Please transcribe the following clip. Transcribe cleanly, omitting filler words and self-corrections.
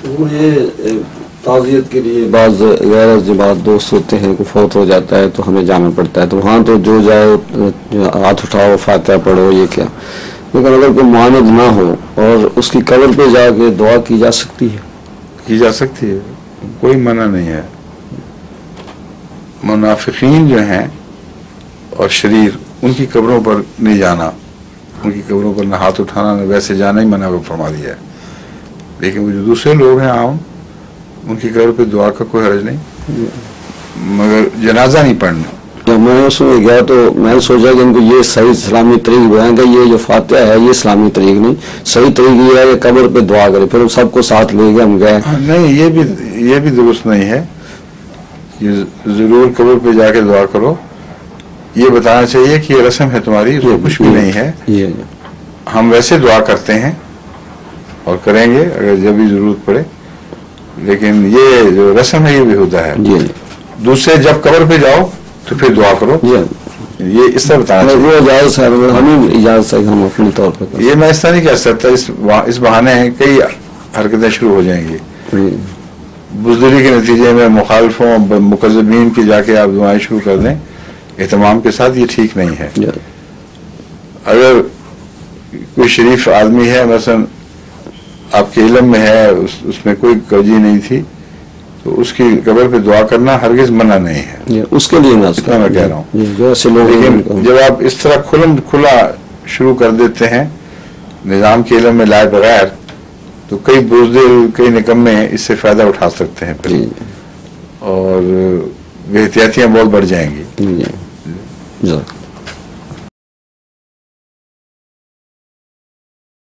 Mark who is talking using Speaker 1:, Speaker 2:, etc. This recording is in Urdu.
Speaker 1: یہ تعزیت کے لیے بعض غیر جماعت دوست ہوتے ہیں، کوئی فوت ہو جاتا ہے تو ہمیں جانا پڑتا ہے، تو وہاں تو جو جائے ہاتھ اٹھاؤ فاتحہ پڑھو یہ کیا، لیکن اگر کوئی معاند نہ ہو اور اس کی قبر پہ جا کے دعا کی جا سکتی ہے؟
Speaker 2: کی جا سکتی ہے، کوئی منع نہیں ہے. منافقین جو ہیں اور شریر، ان کی قبروں پر نہیں جانا، ان کی قبروں پر نہ ہاتھ اٹھانا نہ ویسے جانا ہی منع فرما دیا ہے. لیکن وہ جو دوسرے لوگ ہیں عام، ان کی قبر پہ دعا کا کوئی حرج نہیں، مگر جنازہ نہیں پڑھنا.
Speaker 1: جب میں اس میں گیا تو میں نے سوچا کہ ان کو یہ صحیح اسلامی طریق بیان کہ یہ جو فاتحہ ہے یہ اسلامی طریق نہیں، صحیح طریق یہ ہے کہ قبر پہ دعا کرے. پھر سب کو ساتھ لے گئے، ہم گئے.
Speaker 2: نہیں، یہ بھی درست نہیں ہے کہ ضرور قبر پہ جا کے دعا کرو. یہ بتانا چاہیے کہ یہ رسم ہے تمہاری، اس میں کچھ بھی نہیں ہے. ہم ویسے دعا کرتے ہیں اور کریں گے اگر جب بھی ضرورت پڑے، لیکن یہ جو رسم ہے یہ بیہودہ ہے. دوسرے جب قبر پہ جاؤ تو پھر دعا کرو، یہ اس طرح بتانا چاہیے.
Speaker 1: وہ اجازت ہے، ہمیں اجازت ہے کہ ہم اپنے طور پر
Speaker 2: یہ میں اس طرح نہیں کہہ سکتا. اس بہانے ہیں کئی حرکتیں شروع ہو جائیں گی. بزدلی کے نتیجے میں مخالفوں مکذبین کی جا کے آپ دعائیں شروع کر دیں اہتمام کے ساتھ، یہ ٹھیک نہیں ہے. اگر کوئی شریف آدمی ہے، مثلا آپ کے علم میں ہے، اس میں کوئی کوجی نہیں تھی، تو اس کی قبر پہ دعا کرنا ہرگز منع نہیں ہے.
Speaker 1: اس کے لیے
Speaker 2: اتنا میں کہہ رہا ہوں. لیکن جب آپ اس طرح کھلا شروع کر دیتے ہیں نظام کے علم میں لائے بغیر، تو کئی بزدل، کئی نکمے اس سے فائدہ اٹھا سکتے ہیں پھر، اور بے احتیاطیاں بہت بڑھ جائیں گی.